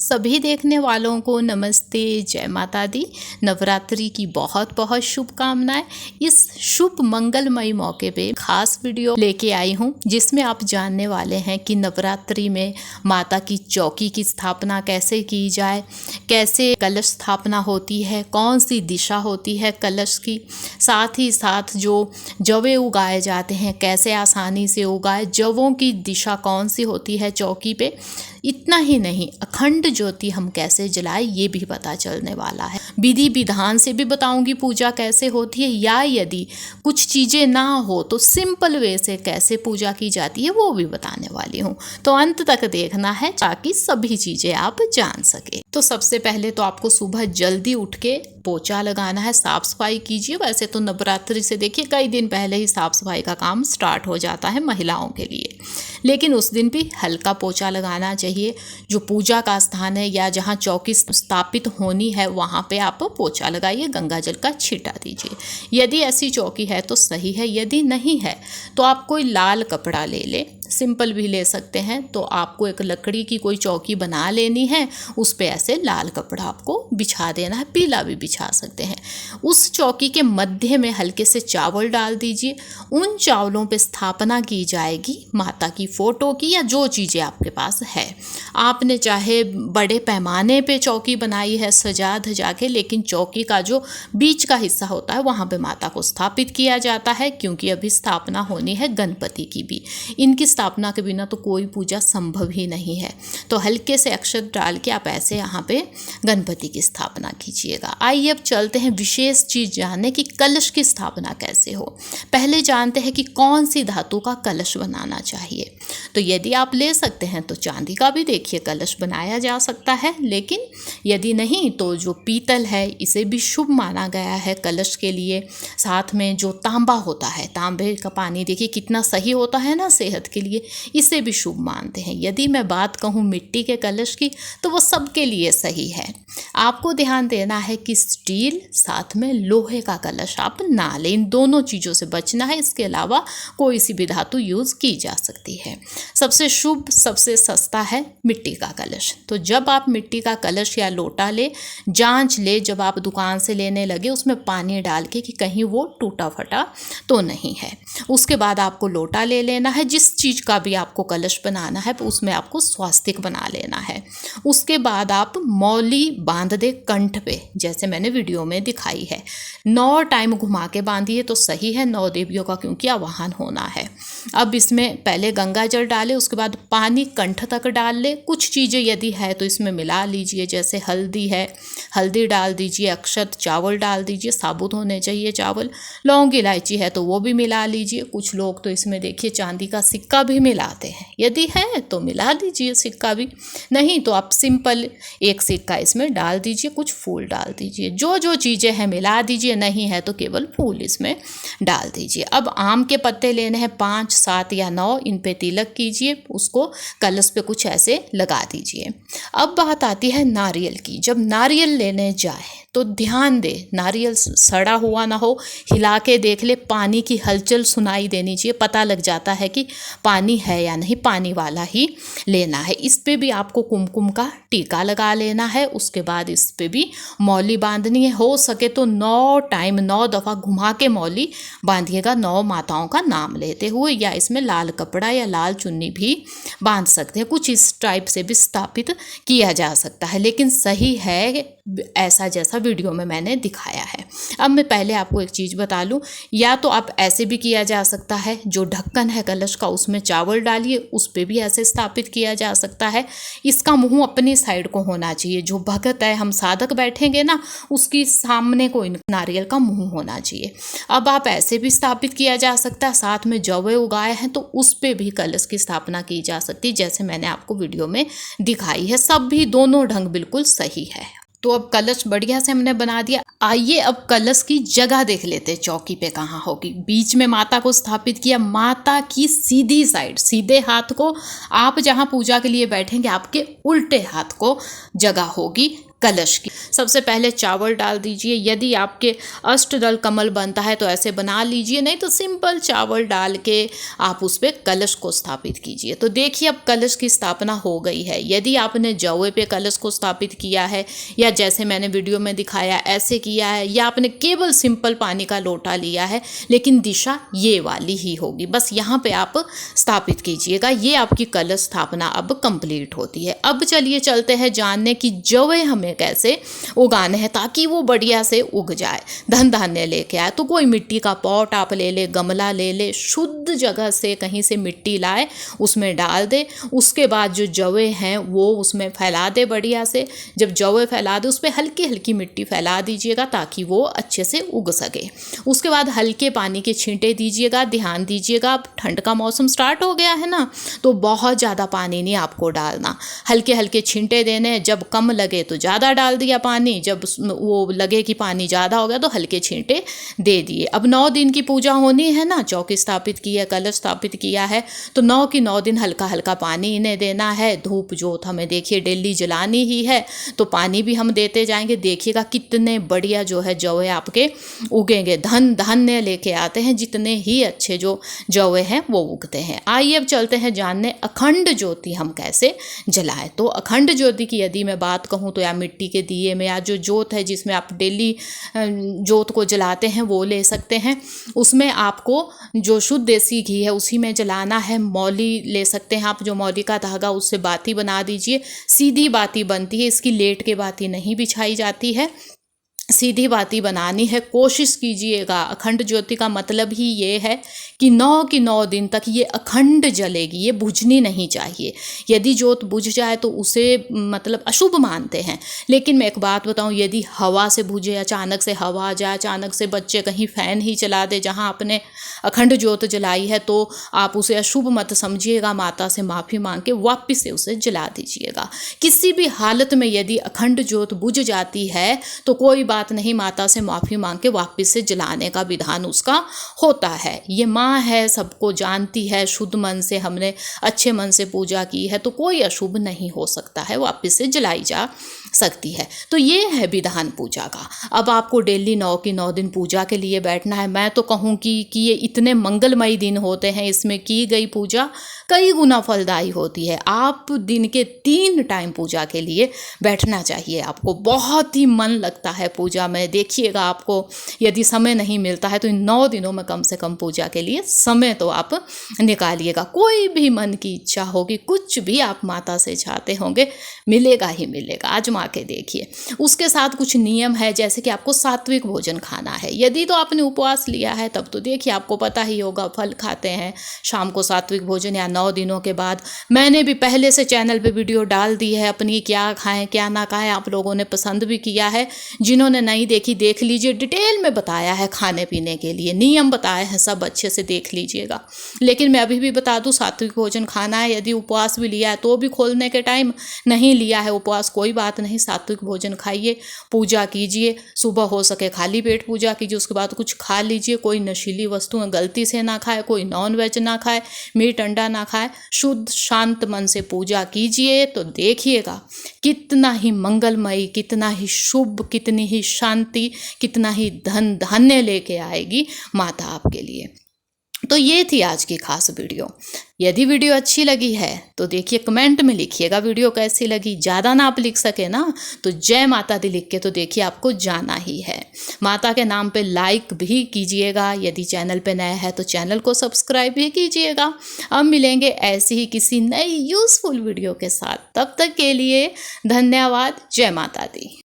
सभी देखने वालों को नमस्ते, जय माता दी। नवरात्रि की बहुत बहुत शुभकामनाएं। इस शुभ मंगलमय मौके पे खास वीडियो लेके आई हूँ जिसमें आप जानने वाले हैं कि नवरात्रि में माता की चौकी की स्थापना कैसे की जाए, कैसे कलश स्थापना होती है, कौन सी दिशा होती है कलश की, साथ ही साथ जो जवे उगाए जाते हैं कैसे आसानी से उगाए, जवों की दिशा कौन सी होती है चौकी पे। इतना ही नहीं, अखंड ज्योति हम कैसे जलाए ये भी पता चलने वाला है। विधि विधान से भी बताऊंगी पूजा कैसे होती है, या यदि कुछ चीज़ें ना हो तो सिंपल वे से कैसे पूजा की जाती है वो भी बताने वाली हूँ। तो अंत तक देखना है ताकि सभी चीज़ें आप जान सके। तो सबसे पहले तो आपको सुबह जल्दी उठ के पोछा लगाना है, साफ सफाई कीजिए। वैसे तो नवरात्रि से देखिए कई दिन पहले ही साफ सफाई का काम स्टार्ट हो जाता है महिलाओं के लिए, लेकिन उस दिन भी हल्का पोछा लगाना चाहिए। जो पूजा का स्थान है या जहाँ चौकी स्थापित होनी है वहाँ पे आप पोछा लगाइए, गंगा जल का छींटा दीजिए। यदि ऐसी चौकी है तो सही है, यदि नहीं है तो आप कोई लाल कपड़ा ले लें, सिंपल भी ले सकते हैं। तो आपको एक लकड़ी की कोई चौकी बना लेनी है, उस पे ऐसे लाल कपड़ा आपको बिछा देना है, पीला भी बिछा सकते हैं। उस चौकी के मध्य में हल्के से चावल डाल दीजिए। उन चावलों पे स्थापना की जाएगी माता की फोटो की या जो चीज़ें आपके पास है। आपने चाहे बड़े पैमाने पे चौकी बनाई है सजा धजा के, लेकिन चौकी का जो बीच का हिस्सा होता है वहाँ पे माता को स्थापित किया जाता है, क्योंकि अभी स्थापना होनी है गणपति की भी। इनकी स्थापना के बिना तो कोई पूजा संभव ही नहीं है। तो हल्के से अक्षत डाल के आप ऐसे यहाँ पे गणपति की स्थापना कीजिएगा। आइए अब चलते हैं विशेष चीज़ जानने कि कलश की स्थापना कैसे हो। पहले जानते हैं कि कौन सी धातु का कलश बनाना चाहिए। तो यदि आप ले सकते हैं तो चांदी का भी देखिए कलश बनाया जा सकता है, लेकिन यदि नहीं तो जो पीतल है इसे भी शुभ माना गया है कलश के लिए। साथ में जो तांबा होता है, तांबे का पानी देखिए कितना सही होता है ना सेहत के लिए, इसे भी शुभ मानते हैं। यदि मैं बात कहूँ मिट्टी के कलश की तो वो सबके लिए सही है। आपको ध्यान देना है कि स्टील साथ में लोहे का कलश आप ना लें, इन दोनों चीज़ों से बचना है। इसके अलावा कोई सी भी धातु यूज़ की जा सकती है। सबसे शुभ सबसे सस्ता है मिट्टी का कलश। तो जब आप मिट्टी का कलश या लोटा ले, जांच ले जब आप दुकान से लेने लगे उसमें पानी डाल के कि कहीं वो टूटा फटा तो नहीं है। उसके बाद आपको लोटा ले लेना है, जिस चीज़ का भी आपको कलश बनाना है उसमें आपको स्वास्तिक बना लेना है। उसके बाद आप मौली बांध दे कंठ पे, जैसे मैंने वीडियो में दिखाई है। 9 टाइम घुमा के बांधिए तो सही है, 9 देवियों का क्योंकि आवाहन होना है। अब इसमें पहले गंगा जल डालें, उसके बाद पानी कंठ तक डाल ले। कुछ चीज़ें यदि है तो इसमें मिला लीजिए, जैसे हल्दी है हल्दी डाल दीजिए, अक्षत चावल डाल दीजिए, साबुत होने चाहिए चावल, लौंग इलायची है तो वो भी मिला लीजिए। कुछ लोग तो इसमें देखिए चांदी का सिक्का भी मिलाते हैं, यदि है तो मिला दीजिए सिक्का भी, नहीं तो आप सिंपल एक सिक्का इसमें डाल दीजिए, कुछ फूल डाल दीजिए, जो जो चीज़ें हैं मिला दीजिए, नहीं है तो केवल फूल इसमें डाल दीजिए। अब आम के पत्ते लेने हैं 5, 7 या 9, इन पे तिलक कीजिए, उसको कलश पे कुछ ऐसे लगा दीजिए। अब बात आती है नारियल की। जब नारियल लेने जाए तो ध्यान दे नारियल सड़ा हुआ ना हो, हिला के देख ले, पानी की हलचल सुनाई देनी चाहिए, पता लग जाता है कि पानी है या नहीं, पानी वाला ही लेना है। इस पे भी आपको कुमकुम का टीका लगा लेना है। उसके बाद इस पे भी मौली बांधनी है, हो सके तो 9 टाइम 9 दफ़ा घुमा के मौली बांधिएगा, 9 माताओं का नाम लेते हुए, या इसमें लाल कपड़ा या लाल चुन्नी भी बांध सकते हैं। कुछ इस टाइप से भी स्थापित किया जा सकता है, लेकिन सही है ऐसा जैसा वीडियो में मैंने दिखाया है। अब मैं पहले आपको एक चीज़ बता लूँ, या तो आप ऐसे भी किया जा सकता है, जो ढक्कन है कलश का उसमें चावल डालिए, उस पर भी ऐसे स्थापित किया जा सकता है। इसका मुंह अपनी साइड को होना चाहिए, जो भगत है हम साधक बैठेंगे ना उसकी सामने को नारियल का मुंह होना चाहिए। अब आप ऐसे भी स्थापित किया जा सकता है, साथ में जवे उगाए हैं तो उस पर भी कलश की स्थापना की जा सकती है, जैसे मैंने आपको वीडियो में दिखाई है। सब भी दोनों ढंग बिल्कुल सही है। तो अब कलश बढ़िया से हमने बना दिया। आइए अब कलश की जगह देख लेते हैं, चौकी पे कहाँ होगी। बीच में माता को स्थापित किया, माता की सीधी साइड, सीधे हाथ को आप जहाँ पूजा के लिए बैठेंगे आपके उल्टे हाथ को जगह होगी कलश की। सबसे पहले चावल डाल दीजिए। यदि आपके अष्टदल कमल बनता है तो ऐसे बना लीजिए, नहीं तो सिंपल चावल डाल के आप उस पर कलश को स्थापित कीजिए। तो देखिए अब कलश की स्थापना हो गई है। यदि आपने जवे पे कलश को स्थापित किया है या जैसे मैंने वीडियो में दिखाया ऐसे किया है, या आपने केवल सिंपल पानी का लोटा लिया है, लेकिन दिशा ये वाली ही होगी, बस यहाँ पे आप स्थापित कीजिएगा। ये आपकी कलश स्थापना अब कंप्लीट होती है। अब चलिए चलते हैं जानने की जवे हमें कैसे उगाने हैं ताकि वो बढ़िया से उग जाए, धन धान्य लेके आए। तो कोई मिट्टी का पॉट आप ले ले, गमला ले ले, शुद्ध जगह से कहीं से मिट्टी लाए, उसमें डाल दे। उसके बाद जो जवे हैं वो उसमें फैला दे बढ़िया से। जब जवे फैला दे उस पर हल्की हल्की मिट्टी फैला दीजिएगा ताकि वो अच्छे से उग सके। उसके बाद हल्के पानी के छींटे दीजिएगा। ध्यान दीजिएगा अब ठंड का मौसम स्टार्ट हो गया है ना, तो बहुत ज़्यादा पानी नहीं आपको डालना, हल्के हल्के छींटे देने। जब कम लगे तो ज़्यादा डाल दिया पानी, जब वो लगे कि पानी ज़्यादा हो गया तो हल्के छींटे दे दिए। अब 9 दिन की पूजा होनी है ना, चौकी स्थापित की है, कलश स्थापित किया है, तो 9 की 9 दिन हल्का हल्का पानी इन्हें देना है। धूप जोत हमें देखिए डेली जलानी ही है, तो पानी भी हम देते जाएंगे। देखिएगा कितने बढ़िया जो है जवे आपके उगेंगे, धन धान्य लेके आते हैं। जितने ही अच्छे जो जवे हैं वो उगते हैं। आइए अब चलते हैं जानने अखंड ज्योति हम कैसे जलाएं। तो अखंड ज्योति की यदि मैं बात कहूँ तो या मिट्टी के दिए में, या जो जोत है जिसमें आप डेली जोत को जलाते हैं वो ले सकते हैं। उसमें आपको जो शुद्ध देसी घी है उसी में जलाना है। मौली ले सकते हैं आप, जो मौली का धागा, उससे बाती बना दीजिए। सीधी बाती बनती है, इसकी लेट के बाती नहीं बिछाई जाती है, सीधी बाती बनानी है। कोशिश कीजिएगा, अखंड ज्योति का मतलब ही ये है कि 9 की 9 दिन तक ये अखंड जलेगी, ये बुझनी नहीं चाहिए। यदि ज्योत बुझ जाए तो उसे मतलब अशुभ मानते हैं। लेकिन मैं एक बात बताऊं, यदि हवा से बुझे, अचानक से हवा आ जाए, अचानक से बच्चे कहीं फैन ही चला दे जहां आपने अखंड ज्योत जलाई है, तो आप उसे अशुभ मत समझिएगा। माता से माफ़ी मांग के वापस से उसे जला दीजिएगा। किसी भी हालत में यदि अखंड ज्योत बुझ जाती है तो कोई बात नहीं, माता से माफ़ी मांग के वापस से जलाने का विधान उसका होता है। ये माँ है, सबको जानती है, शुद्ध मन से हमने अच्छे मन से पूजा की है तो कोई अशुभ नहीं हो सकता है, वापस से जलाई जा सकती है। तो ये है विधान पूजा का। अब आपको डेली 9 की 9 दिन पूजा के लिए बैठना है। मैं तो कहूँ कि ये इतने मंगलमयी दिन होते हैं, इसमें की गई पूजा कई गुना फलदायी होती है। आप दिन के 3 टाइम पूजा के लिए बैठना चाहिए। आपको बहुत ही मन लगता है पूजा में। देखिएगा आपको यदि समय नहीं मिलता है तो इन 9 दिनों में कम से कम पूजा के लिए समय तो आप निकालिएगा। कोई भी मन की इच्छा होगी, कुछ भी आप माता से चाहते होंगे, मिलेगा ही मिलेगा। आजमा के देखिए। उसके साथ कुछ नियम है, जैसे कि आपको सात्विक भोजन खाना है। यदि तो आपने उपवास लिया है तब तो देखिए आपको पता ही होगा, फल खाते हैं शाम को सात्विक भोजन, या 9 दिनों के बाद। मैंने भी पहले से चैनल पे वीडियो डाल दी है अपनी, क्या खाएं क्या ना खाएं, आप लोगों ने पसंद भी किया है। जिन्होंने नहीं देखी देख लीजिए, डिटेल में बताया है खाने पीने के लिए, नियम बताए हैं, सब अच्छे से देख लीजिएगा। लेकिन मैं अभी भी बता दूं, सात्विक भोजन खाना है। यदि उपवास भी लिया है तो भी खोलने के टाइम, नहीं लिया है उपवास कोई बात नहीं, सात्विक भोजन खाइए, पूजा कीजिए। सुबह हो सके खाली पेट पूजा कीजिए, उसके बाद कुछ खा लीजिए। कोई नशीली वस्तुएं गलती से ना खाए, कोई नॉन वेज ना खाए, मीट अंडा ना खाए। शुद्ध शांत मन से पूजा कीजिए तो देखिएगा कितना ही मंगलमयी, कितना ही शुभ, कितनी ही शांति, कितना ही धन धान्य लेके आएगी माता आपके लिए। तो ये थी आज की खास वीडियो। यदि वीडियो अच्छी लगी है तो देखिए कमेंट में लिखिएगा वीडियो कैसी लगी। ज़्यादा ना आप लिख सके ना तो जय माता दी लिख के तो देखिए आपको जाना ही है। माता के नाम पे लाइक भी कीजिएगा। यदि चैनल पे नया है तो चैनल को सब्सक्राइब भी कीजिएगा। अब मिलेंगे ऐसी ही किसी नई यूज़फुल वीडियो के साथ। तब तक के लिए धन्यवाद। जय माता दी।